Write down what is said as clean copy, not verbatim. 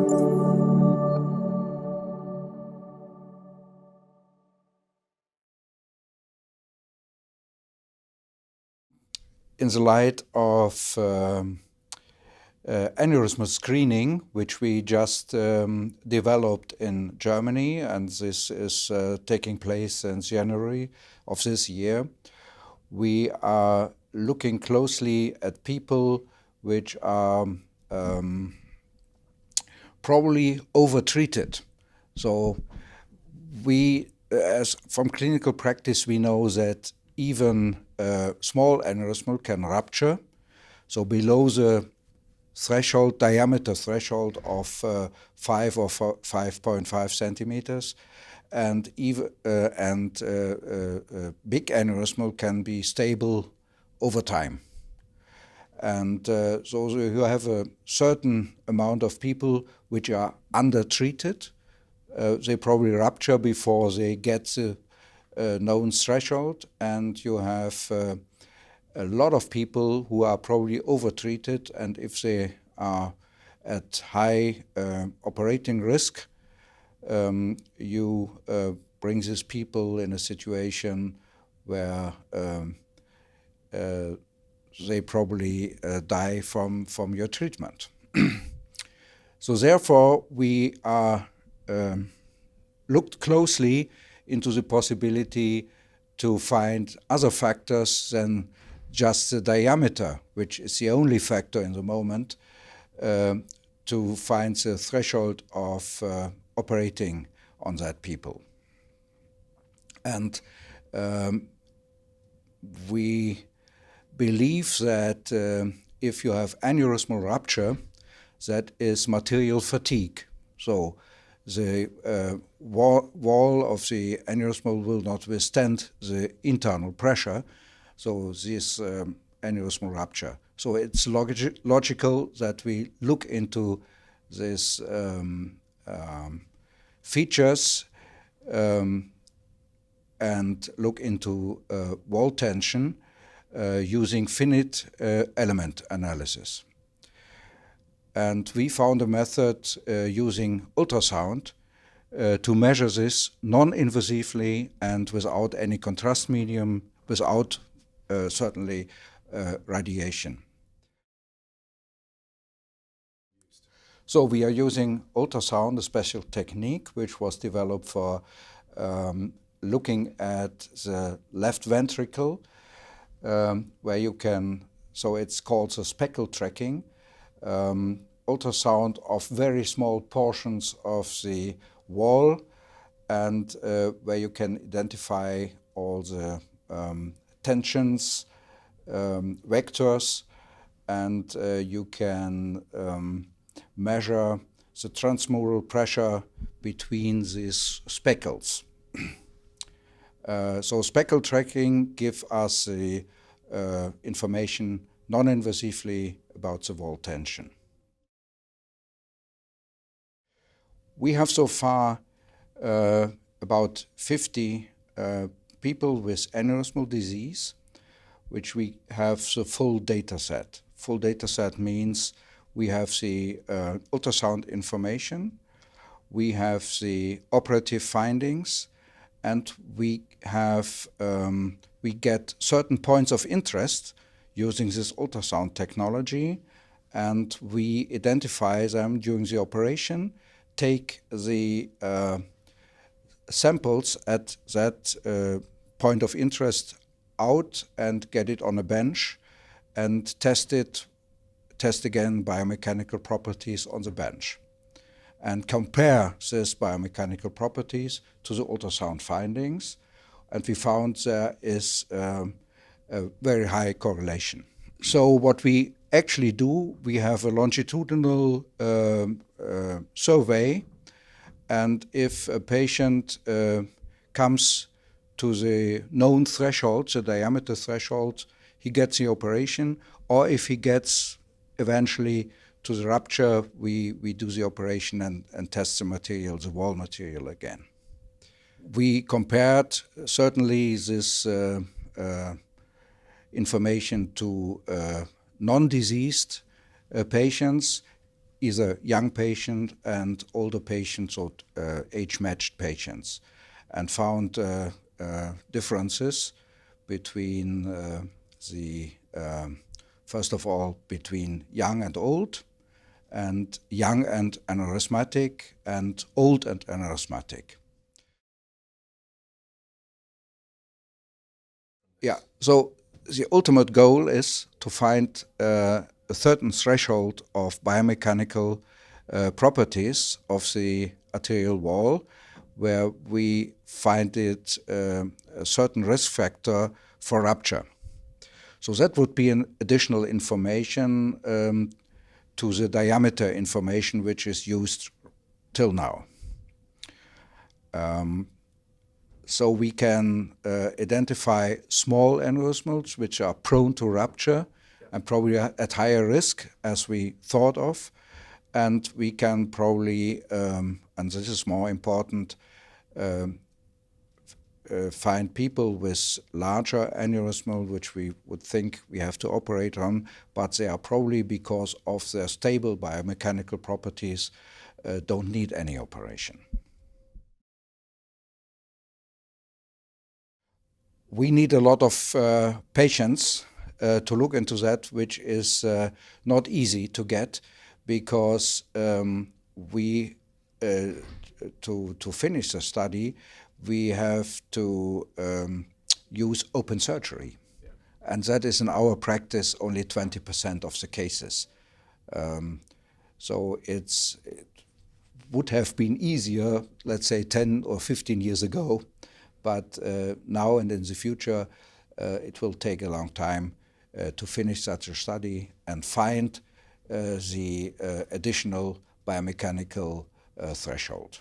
In the light of aneurysm screening, which we just developed in Germany, and this is taking place since January of this year, we are looking closely at people which are probably overtreated. So we, as from clinical practice, we know that even small aneurysm can rupture. So below the threshold, diameter threshold of 5 or 5.5 centimeters, and even big aneurysm can be stable over time. And so you have a certain amount of people which are undertreated. They probably rupture before they get the known threshold, and you have a lot of people who are probably overtreated, and if they are at high operating risk, you bring these people in a situation where they probably die from your treatment. So therefore, we are looked closely into the possibility to find other factors than just the diameter, which is the only factor in the moment, to find the threshold of operating on that people. And we believe that if you have aneurysmal rupture, that is material fatigue. So the wall of the aneurysm will not withstand the internal pressure, so this aneurysmal rupture. So it's logical that we look into these features and look into wall tension using finite element analysis. And we found a method using ultrasound to measure this non-invasively and without any contrast medium, without certainly radiation. So we are using ultrasound, a special technique which was developed for looking at the left ventricle, where you can, so it's called the speckle tracking, ultrasound of very small portions of the wall, and where you can identify all the tensions, vectors, and you can measure the transmural pressure between these speckles. So speckle tracking gives us the information non-invasively about the wall tension. We have so far about 50 people with aneurysmal disease, which we have the full data set. Full data set means we have the ultrasound information, we have the operative findings, and we have we get certain points of interest using this ultrasound technology, and we identify them during the operation, take the samples at that point of interest out and get it on a bench and test again biomechanical properties on the bench, and compare these biomechanical properties to the ultrasound findings. And we found there is a very high correlation. So what we actually do, we have a longitudinal survey, and if a patient comes to the known threshold, the diameter threshold, he gets the operation, or if he gets eventually to the rupture, we do the operation and test the material, the wall material again. We compared certainly this information to non-diseased patients. either young patient and older patients or age-matched patients, and found differences between first of all, between young and old, and young and aneurysmatic, and old and aneurysmatic. Yeah, so the ultimate goal is to find a certain threshold of biomechanical properties of the arterial wall where we find it a certain risk factor for rupture. So that would be an additional information to the diameter information which is used till now. So we can identify small aneurysms which are prone to rupture and probably at higher risk as we thought of. And we can probably, and this is more important, find people with larger aneurysmal, which we would think we have to operate on, but they are probably, because of their stable biomechanical properties, don't need any operation. We need a lot of patience to look into that, which is not easy to get, because to finish the study, we have to use open surgery. Yeah. And that is in our practice only 20% of the cases. So it would have been easier, let's say 10 or 15 years ago, but now and in the future, it will take a long time to finish such a study and find the additional biomechanical threshold.